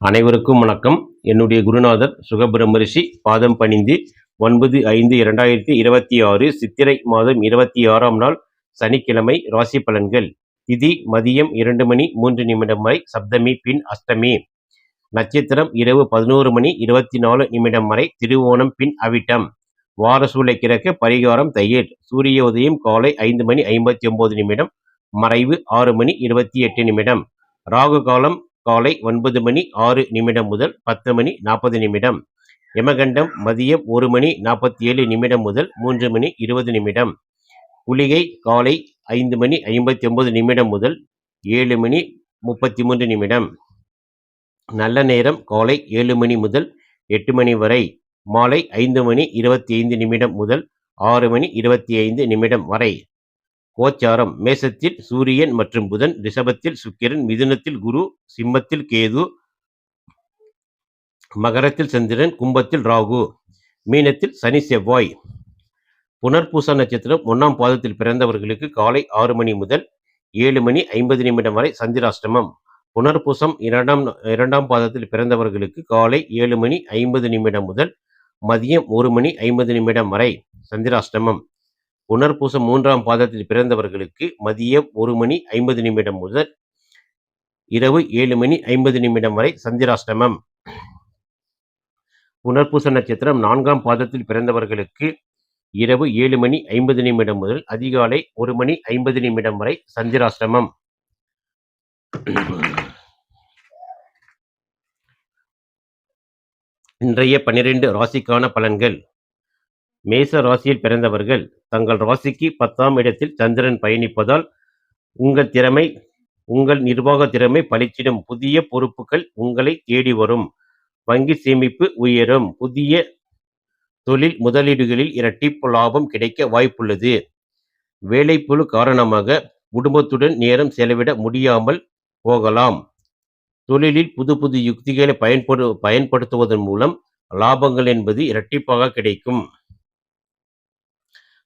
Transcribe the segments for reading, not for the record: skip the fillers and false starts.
அனைவருக்கும் வணக்கம். என்னுடைய குருநாதர் சுகபிரம்மரிஷி பாதம் பணிந்து 9/5/2026 சித்திரை மாதம் 26ஆம் நாள் சனிக்கிழமை ராசி பலன்கள். திதி மதியம் 2 மணி 3 நிமிடம் வரை சப்தமி பின் அஷ்டமி. நட்சத்திரம் இரவு 11 மணி 24 நிமிடம் வரை திருவோணம் பின் அவிட்டம். வாரசூலை கிழக்கு பரிகாரம் தயிர். சூரிய உதயம் காலை 5 மணி 59 நிமிடம், மறைவு 6 மணி 28 நிமிடம். ராகு காலம் காலை 9 மணி 6 நிமிடம் முதல் 10 மணி 40 நிமிடம். யமகண்டம் மதியம் 1 மணி 47 நிமிடம் முதல் 3 மணி 20 நிமிடம். குளிகை காலை 5 மணி 59 நிமிடம் முதல் 7 மணி 33 நிமிடம். நல்ல நேரம் காலை 7 மணி முதல் 8 மணி வரை, மாலை 5 மணி 25 நிமிடம் முதல் 6 மணி 25 நிமிடம் வரை. கோச்சாரம்: மேசத்தில் சூரியன் மற்றும் புதன், ரிஷபத்தில் சுக்கிரன், மிதுனத்தில் குரு, சிம்மத்தில் கேது, மகரத்தில் சந்திரன், கும்பத்தில் ராகு, மீனத்தில் சனி செவ்வாய். புனர்பூச நட்சத்திரம் 1ஆம் பாதத்தில் பிறந்தவர்களுக்கு காலை 6 மணி முதல் 7 மணி 50 நிமிடம் வரை சந்திராஷ்டமம். புனர்பூசம் 2ஆம் பாதத்தில் பிறந்தவர்களுக்கு காலை 7 மணி 50 நிமிடம் முதல் மதியம் 1 மணி 50 நிமிடம் வரை சந்திராஷ்டமம். புனர்பூசம் 3ஆம் பாதத்தில் பிறந்தவர்களுக்கு மதியம் 1 மணி 50 நிமிடம் முதல் இரவு 7 மணி 50 நிமிடம் வரை சந்திராஷ்டமம். புனர்பூச நட்சத்திரம் 4ஆம் பாதத்தில் பிறந்தவர்களுக்கு இரவு 7 மணி 50 நிமிடம் முதல் அதிகாலை 1 மணி 50 நிமிடம் வரை சந்திராஷ்டமம். இன்றைய 12 ராசிக்கான பலன்கள். மேச ராசியில் பிறந்தவர்கள் தங்கள் ராசிக்கு 10ஆம் இடத்தில் சந்திரன் பயணிப்பதால் உங்கள் நிர்வாக திறமை பளிச்சிடும். புதிய பொறுப்புகள் உங்களை தேடி வரும். வங்கி சேமிப்பு உயரும். புதிய தொழில் முதலீடுகளில் இரட்டிப்பு லாபம் கிடைக்க வாய்ப்புள்ளது. வேலைப்பளு காரணமாக குடும்பத்துடன் நேரம் செலவிட முடியாமல் போகலாம். தொழிலில் புது புது யுக்திகளை பயன்படுத்துவதன் மூலம் லாபங்கள் என்பது இரட்டிப்பாக கிடைக்கும்.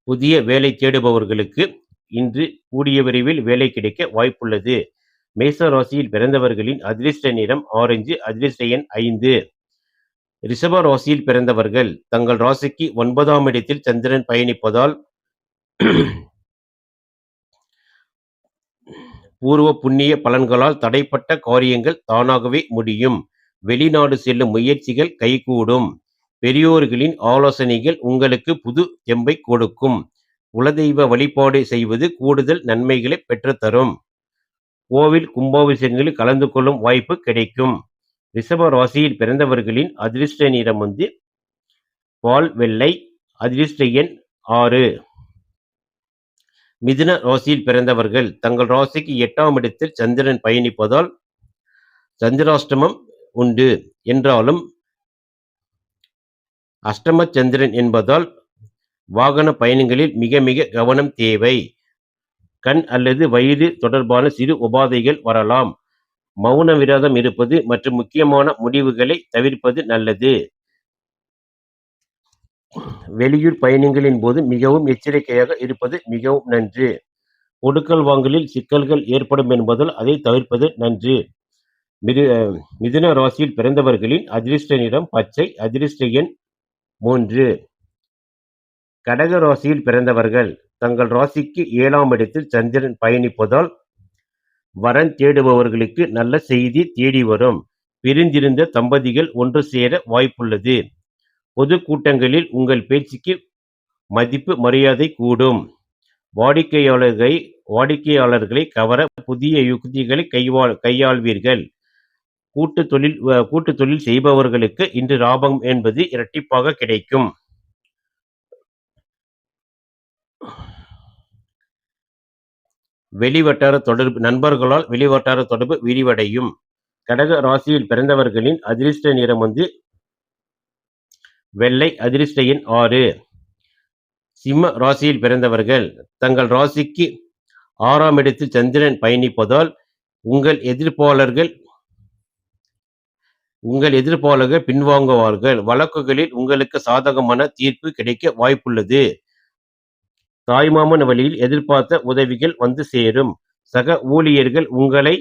புதிய வேலை தேடுபவர்களுக்கு இன்று கூடிய விரைவில் வேலை கிடைக்க வாய்ப்புள்ளது. மேச ராசியில் பிறந்தவர்களின் அதிர்ஷ்ட நிறம் ஆரஞ்சு, அதிர்ஷ்ட எண் 5. ரிஷப ராசியில் பிறந்தவர்கள் தங்கள் ராசிக்கு 9ஆம் இடத்தில் சந்திரன் பயணிப்பதால் பூர்வ புண்ணிய பலன்களால் தடைப்பட்ட காரியங்கள் தானாகவே முடியும். வெளிநாடு செல்லும் முயற்சிகள் கைகூடும். பெரியோர்களின் ஆலோசனைகள் உங்களுக்கு புது தெம்பை கொடுக்கும். குலதெய்வ வழிபாடு செய்வது கூடுதல் நன்மைகளை பெற்றுத்தரும். கோவில் கும்பாபிஷேகங்களில் கலந்து கொள்ளும் வாய்ப்பு கிடைக்கும். ரிஷப ராசியில் பிறந்தவர்களின் அதிர்ஷ்ட நிறம் பால் வெள்ளை, அதிர்ஷ்ட எண் 6. மிதுன ராசியில் பிறந்தவர்கள் தங்கள் ராசிக்கு 8ஆம் இடத்தில் சந்திரன் பயணிப்பதால் சந்திராஷ்டமம் உண்டு என்றாலும் அஷ்டம சந்திரன் என்பதால் வாகன பயணங்களில் மிக மிக கவனம் தேவை. கண் அல்லது வயிறு தொடர்பான சிறு உபாதைகள் வரலாம். மௌன விரதம் இருப்பது மற்றும் முக்கியமான முடிவுகளை தவிர்ப்பது நல்லது. வெளியூர் பயணங்களின் போது மிகவும் எச்சரிக்கையாக இருப்பது மிகவும் நன்று. கொடுக்கல் வாங்கலில் சிக்கல்கள் ஏற்படும் என்பதால் அதை தவிர்ப்பது நன்று. மிதுன ராசியில் பிறந்தவர்களின் அதிர்ஷ்ட நிறம் பச்சை, அதிர்ஷ்ட எண் 3. கடக ராசியில் பிறந்தவர்கள் தங்கள் ராசிக்கு 7ஆம் இடத்தில் சந்திரன் பயணிப்பதால் வரன் தேடுபவர்களுக்கு நல்ல செய்தி தேடி வரும். பிரிந்திருந்த தம்பதிகள் ஒன்று சேர வாய்ப்புள்ளது. பொது கூட்டங்களில் உங்கள் பேச்சுக்கு மதிப்பு மரியாதை கூடும். வாடிக்கையாளர்களை கவர புதிய யுக்திகளை கையாள்வீர்கள். கூட்டு தொழில் செய்பவர்களுக்கு இன்று லாபம் என்பது இரட்டிப்பாக கிடைக்கும். நண்பர்களால் வெளிவட்டார தொடர்பு விரிவடையும். கடக ராசியில் பிறந்தவர்களின் அதிர்ஷ்ட நிறம் வெள்ளை, அதிர்ஷ்ட எண் 6. சிம்ம ராசியில் பிறந்தவர்கள் தங்கள் ராசிக்கு 6ஆம் இடத்தில் சந்திரன் பயணிப்பதால் உங்கள் எதிர்ப்பாளர்கள் பின்வாங்குவார்கள். வழக்குகளில் உங்களுக்கு சாதகமான தீர்ப்பு கிடைக்க வாய்ப்புள்ளது. தாய்மாமன் வழியில் எதிர்பார்த்த உதவிகள் வந்து சேரும். சக ஊழியர்கள் உங்களை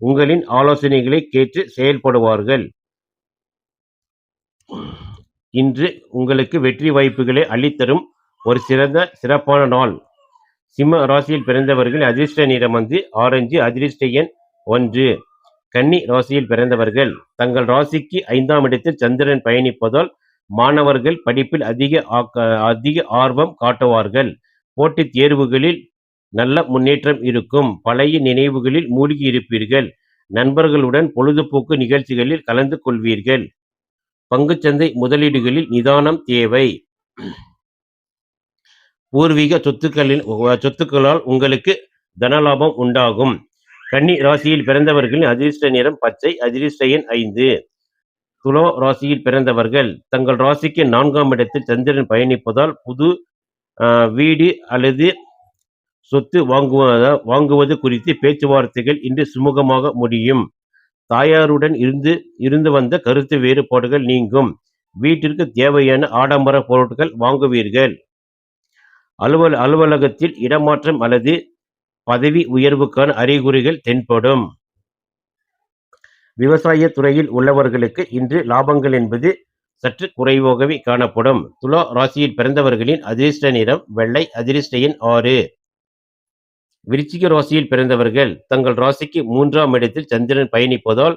உங்களின் ஆலோசனைகளை கேட்டு செயல்படுவார்கள். இன்று உங்களுக்கு வெற்றி வாய்ப்புகளை அள்ளித்தரும் ஒரு சிறப்பான நாள். சிம்ம ராசியில் பிறந்தவர்கள் அதிர்ஷ்ட நிறம் ஆரஞ்சு, அதிர்ஷ்ட எண் 1. கன்னி ராசியில் பிறந்தவர்கள் தங்கள் ராசிக்கு 5ஆம் இடத்தில் சந்திரன் பயணிப்பதால் மாணவர்கள் படிப்பில் அதிக ஆர்வம் காட்டுவார்கள். போட்டித் தேர்வுகளில் நல்ல முன்னேற்றம் இருக்கும். பழைய நினைவுகளில் மூழ்கி இருப்பீர்கள். நண்பர்களுடன் பொழுதுபோக்கு நிகழ்ச்சிகளில் கலந்து கொள்வீர்கள். பங்குச்சந்தை முதலீடுகளில் நிதானம் தேவை. பூர்வீக சொத்துக்களால் உங்களுக்கு தனலாபம் உண்டாகும். கன்னி ராசியில் பிறந்தவர்களின் அதிர்ஷ்ட நிறம் பச்சை, அதிர்ஷ்ட எண் 5. துலா ராசியில் பிறந்தவர்கள் தங்கள் ராசிக்கு 4ஆம் இடத்தில் சந்திரன் பயணிப்பதால் புது வீடு அல்லது சொத்து வாங்குவது குறித்து பேச்சுவார்த்தைகள் இன்று சுமூகமாக முடியும். தாயாருடன் இருந்து வந்த கருத்து வேறுபாடுகள் நீங்கும். வீட்டிற்கு தேவையான ஆடம்பர பொருட்கள் வாங்குவீர்கள். அலுவலகத்தில் இடமாற்றம் அல்லது பதவி உயர்வுக்கான அறிகுறிகள் தென்படும். விவசாய துறையில் உள்ளவர்களுக்கு இன்று லாபங்கள் என்பது சற்று குறைவாகவே காணப்படும். துலா ராசியில் பிறந்தவர்களின் அதிர்ஷ்ட நிறம் வெள்ளை, அதிர்ஷ்ட எண் 6. விருச்சிக ராசியில் பிறந்தவர்கள் தங்கள் ராசிக்கு 3ஆம் இடத்தில் சந்திரன் பயணிப்பதால்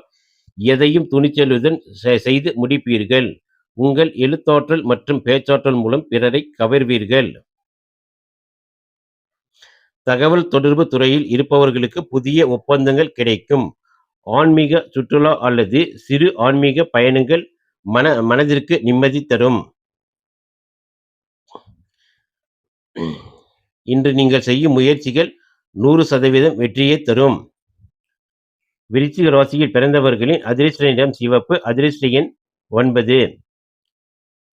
எதையும் துணிச்சலுடன் செய்து முடிப்பீர்கள். உங்கள் எழுத்தாற்றல் மற்றும் பேச்சாற்றல் மூலம் பிறரை கவர்வீர்கள். தகவல் தொடர்பு துறையில் இருப்பவர்களுக்கு புதிய ஒப்பந்தங்கள் கிடைக்கும். ஆன்மீக சுற்றுலா அல்லது சிறு ஆன்மீக பயணங்கள் மனதிற்கு நிம்மதி தரும். இன்று நீங்கள் செய்யும் முயற்சிகள் 100% வெற்றியை தரும். விருச்சிக ராசியில் பிறந்தவர்களின் அதிர்ஷ்ட நிறம் சிவப்பு, அதிர்ஷ்ட எண் 9.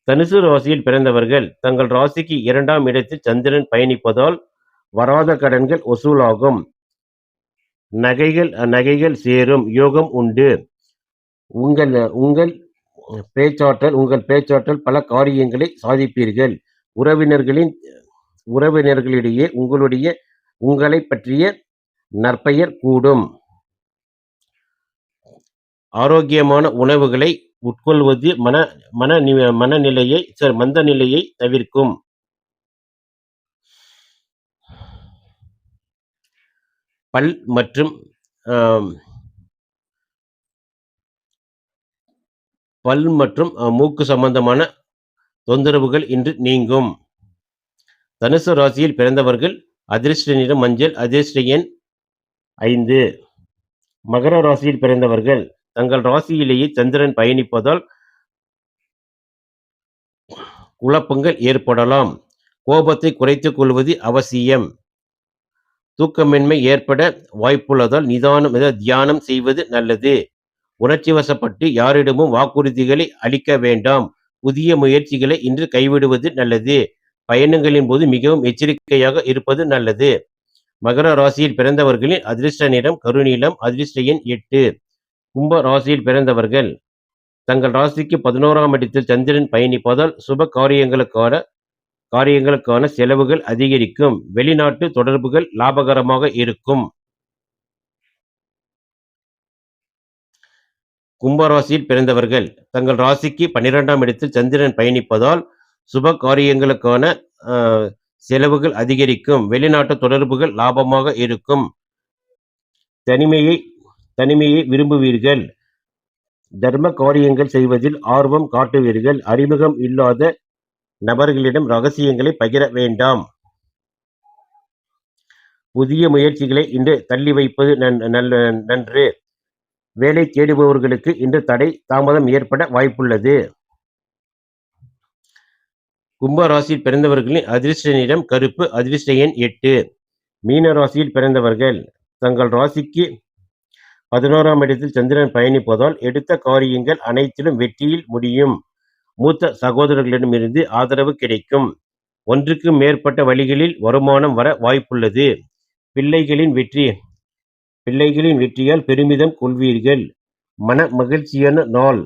தனுசு ராசியில் பிறந்தவர்கள் தங்கள் ராசிக்கு 2ஆம் இடத்தில் சந்திரன் பயணிப்பதால் வராத கடன்கள் வசூலாகும். நகைகள் சேரும் யோகம் உண்டு. உங்கள் பேச்சாற்றல் பல காரியங்களை சாதிப்பீர்கள். உறவினர்களிடையே உங்களை பற்றிய நற்பெயர் கூடும். ஆரோக்கியமான உணவுகளை உட்கொள்வது மந்த நிலையை தவிர்க்கும். பல் மற்றும் மூக்கு சம்பந்தமான தொந்தரவுகள் இன்று நீங்கும். தனுசு ராசியில் பிறந்தவர்கள் அதிர்ஷ்ட நிறம் மஞ்சள், அதிர்ஷ்ட எண் 5. மகர ராசியில் பிறந்தவர்கள் தங்கள் ராசியிலேயே சந்திரன் பயணிப்பதால் குழப்பங்கள் ஏற்படலாம். கோபத்தை குறைத்துக் கொள்வது அவசியம். தூக்கமின்மை ஏற்பட வாய்ப்புள்ளதால் தியானம் செய்வது நல்லது. உணர்ச்சி வசப்பட்டு யாரிடமும் வாக்குறுதிகளை அளிக்க வேண்டாம். புதிய முயற்சிகளை இன்று கைவிடுவது நல்லது. பயணங்களின் போது மிகவும் எச்சரிக்கையாக இருப்பது நல்லது. மகர ராசியில் பிறந்தவர்களின் அதிர்ஷ்ட நிறம் கருநீலம், அதிர்ஷ்ட எண் 8. கும்ப ராசியில் பிறந்தவர்கள் தங்கள் ராசிக்கு 11ஆம் இடத்தில் சந்திரன் பயணிப்பதால் சுப காரியங்களுக்கான செலவுகள் அதிகரிக்கும். வெளிநாட்டு தொடர்புகள் லாபகரமாக இருக்கும். கும்பராசியில் பிறந்தவர்கள் தங்கள் ராசிக்கு 12ஆம் இடத்தில் சந்திரன் பயணிப்பதால் சுப காரியங்களுக்கான செலவுகள் அதிகரிக்கும். வெளிநாட்டு தொடர்புகள் லாபமாக இருக்கும். தனிமையை விரும்புவீர்கள். தர்ம காரியங்கள் செய்வதில் ஆர்வம் காட்டுவீர்கள். அறிமுகம் இல்லாத நபர்களிடம் ரகசியங்களை பகிர வேண்டாம். புதிய முயற்சிகளை இன்று தள்ளி வைப்பது நன்று. வேலை தேடுபவர்களுக்கு இன்று தாமதம் ஏற்பட வாய்ப்புள்ளது. கும்ப ராசியில் பிறந்தவர்களின் அதிர்ஷ்ட நிறம் கருப்பு, அதிர்ஷ்ட எண் 8. மீன ராசியில் பிறந்தவர்கள் தங்கள் ராசிக்கு 11ஆம் இடத்தில் சந்திரன் பயணிப்பதால் எடுத்த காரியங்கள் அனைத்திலும் வெற்றியில் முடியும். மூத்த சகோதரர்களிடமிருந்து ஆதரவு கிடைக்கும். ஒன்றுக்கு மேற்பட்ட வழிகளில் வருமானம் வர வாய்ப்புள்ளது. பிள்ளைகளின் வெற்றியால் பெருமிதம் கொள்வீர்கள். மன மகிழ்ச்சியான நாள்.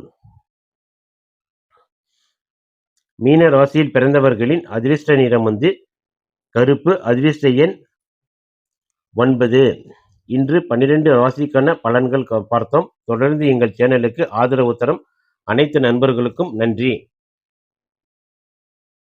மீன ராசியில் பிறந்தவர்களின் அதிர்ஷ்ட நிறம் கருப்பு, அதிர்ஷ்ட எண் 9. இன்று 12 ராசிக்கான பலன்கள் பார்த்தோம். தொடர்ந்து எங்கள் சேனலுக்கு ஆதரவு தரும் அனைத்து நண்பர்களுக்கும் நன்றி.